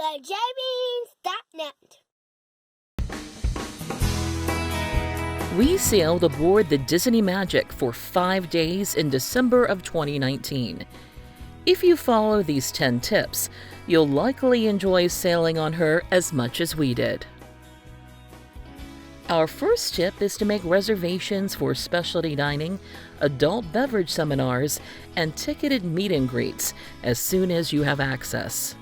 Reservations.net. We sailed aboard the Disney Magic for 5 days in December of 2019. If you follow these 10 tips, you'll likely enjoy sailing on her as much as we did. Our first tip is to make reservations for specialty dining, adult beverage seminars, and ticketed meet and greets as soon as you have access.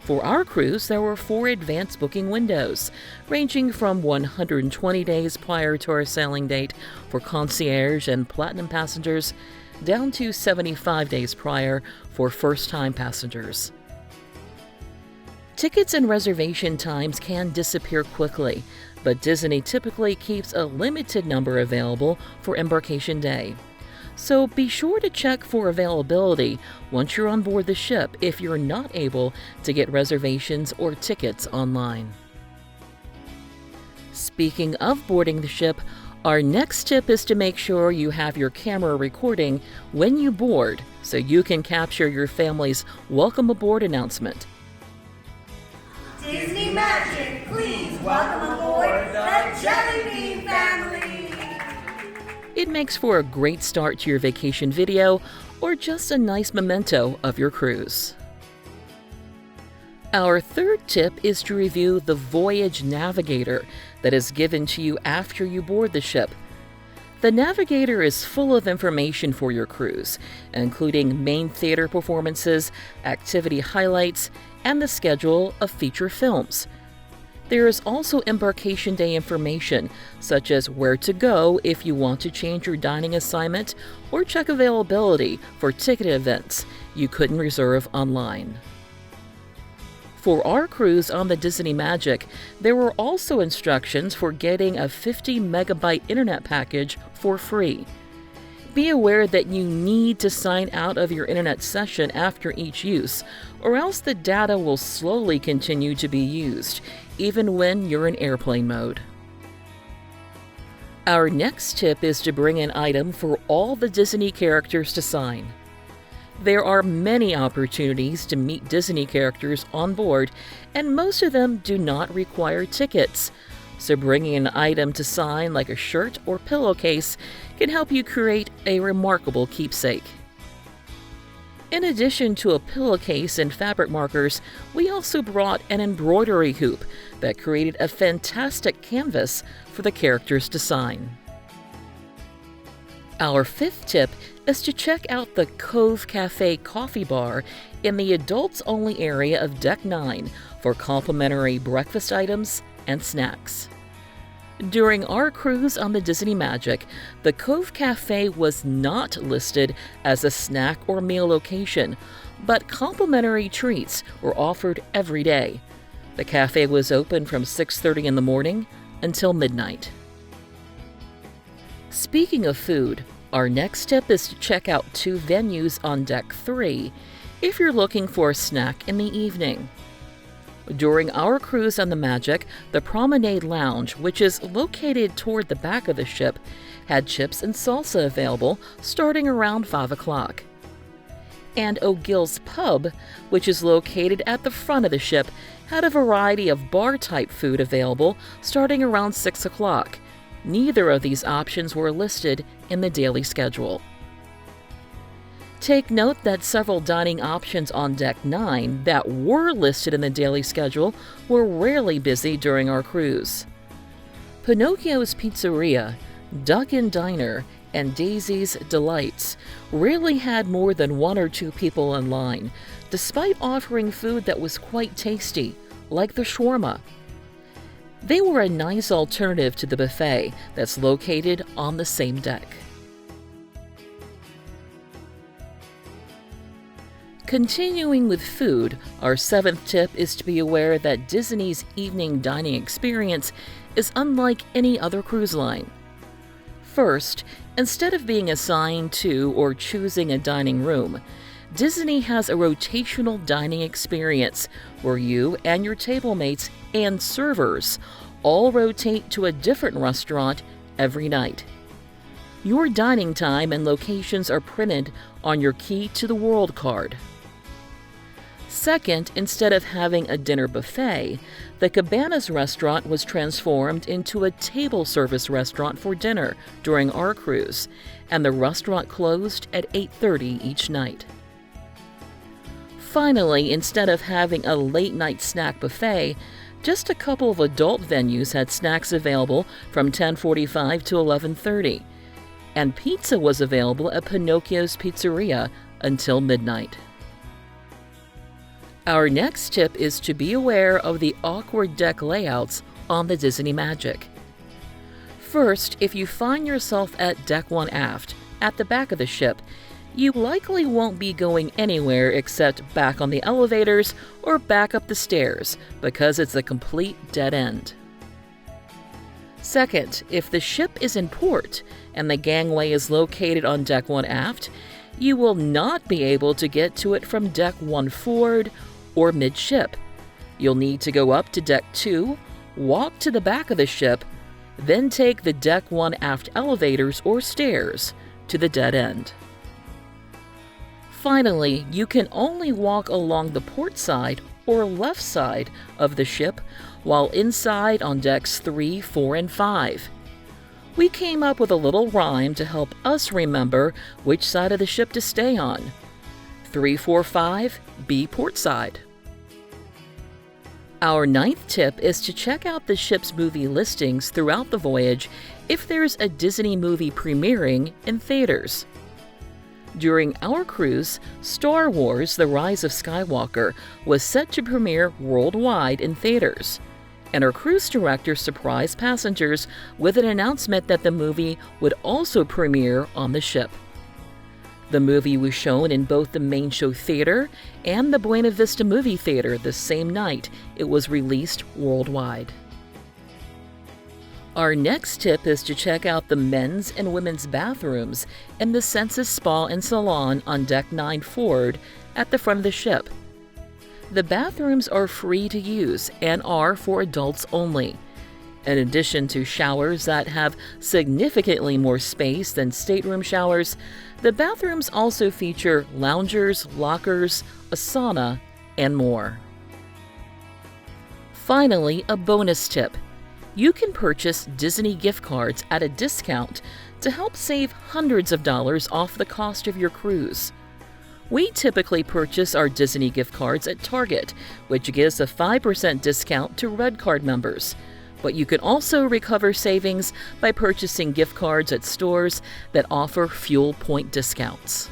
For our cruise, there were 4 advance booking windows, ranging from 120 days prior to our sailing date for concierge and platinum passengers, down to 75 days prior for first-time passengers. Tickets and reservation times can disappear quickly, but Disney typically keeps a limited number available for Embarkation Day. So be sure to check for availability once you're on board the ship if you're not able to get reservations or tickets online. Speaking of boarding the ship, our next tip is to make sure you have your camera recording when you board so you can capture your family's welcome aboard announcement. Disney Magic, please welcome aboard the Jelly Bean family! It makes for a great start to your vacation video or just a nice memento of your cruise. Our third tip is to review the Voyage Navigator that is given to you after you board the ship. The Navigator is full of information for your cruise, including main theater performances, activity highlights, and the schedule of feature films. There is also Embarkation Day information, such as where to go if you want to change your dining assignment or check availability for ticketed events you couldn't reserve online. For our cruise on the Disney Magic, there were also instructions for getting a 50 megabyte internet package for free. Be aware that you need to sign out of your internet session after each use, or else the data will slowly continue to be used, even when you're in airplane mode. Our next tip is to bring an item for all the Disney characters to sign. There are many opportunities to meet Disney characters on board, and most of them do not require tickets. So bringing an item to sign like a shirt or pillowcase can help you create a remarkable keepsake. In addition to a pillowcase and fabric markers, we also brought an embroidery hoop that created a fantastic canvas for the characters to sign. Our fifth tip is to check out the Cove Cafe coffee bar in the adults-only area of Deck 9 for complimentary breakfast items and snacks. During our cruise on the Disney Magic, the Cove Cafe was not listed as a snack or meal location, but complimentary treats were offered every day. The cafe was open from 6:30 in the morning until midnight. Speaking of food, our next tip is to check out 2 venues on Deck 3 if you're looking for a snack in the evening. During our cruise on the Magic, the Promenade Lounge, which is located toward the back of the ship, had chips and salsa available starting around 5 o'clock. And O'Gill's Pub, which is located at the front of the ship, had a variety of bar-type food available starting around 6 o'clock. Neither of these options were listed in the daily schedule. Take note that several dining options on Deck 9 that were listed in the daily schedule were rarely busy during our cruise. Pinocchio's Pizzeria, Duck-In Diner, and Daisy's Delights rarely had more than 1 or 2 people in line, despite offering food that was quite tasty, like the shawarma. They were a nice alternative to the buffet that's located on the same deck. Continuing with food, our 7th tip is to be aware that Disney's evening dining experience is unlike any other cruise line. First, instead of being assigned to or choosing a dining room, Disney has a rotational dining experience where you and your table mates and servers all rotate to a different restaurant every night. Your dining time and locations are printed on your Key to the World card. Second, instead of having a dinner buffet, the Cabanas restaurant was transformed into a table service restaurant for dinner during our cruise, and the restaurant closed at 8:30 each night. Finally, instead of having a late-night snack buffet, just a couple of adult venues had snacks available from 10:45 to 11:30, and pizza was available at Pinocchio's Pizzeria until midnight. Our next tip is to be aware of the awkward deck layouts on the Disney Magic. First, if you find yourself at Deck 1 Aft, at the back of the ship, you likely won't be going anywhere except back on the elevators or back up the stairs because it's a complete dead end. Second, if the ship is in port and the gangway is located on Deck 1 Aft, you will not be able to get to it from Deck 1 forward or midship. You'll need to go up to Deck 2, walk to the back of the ship, then take the Deck 1 Aft elevators or stairs to the dead end. Finally, you can only walk along the port side or left side of the ship while inside on Decks 3, 4, and 5. We came up with a little rhyme to help us remember which side of the ship to stay on. 3, 4, 5, be port side. Our ninth tip is to check out the ship's movie listings throughout the voyage if there's a Disney movie premiering in theaters. During our cruise, Star Wars: The Rise of Skywalker was set to premiere worldwide in theaters, and our cruise director surprised passengers with an announcement that the movie would also premiere on the ship. The movie was shown in both the main show theater and the Buena Vista Movie Theater the same night it was released worldwide. Our next tip is to check out the men's and women's bathrooms in the Senses Spa and Salon on Deck 9 forward at the front of the ship. The bathrooms are free to use and are for adults only. In addition to showers that have significantly more space than stateroom showers, the bathrooms also feature loungers, lockers, a sauna, and more. Finally, a bonus tip. You can purchase Disney gift cards at a discount to help save hundreds of dollars off the cost of your cruise. We typically purchase our Disney gift cards at Target, which gives a 5% discount to Red Card members. But you can also recover savings by purchasing gift cards at stores that offer fuel point discounts.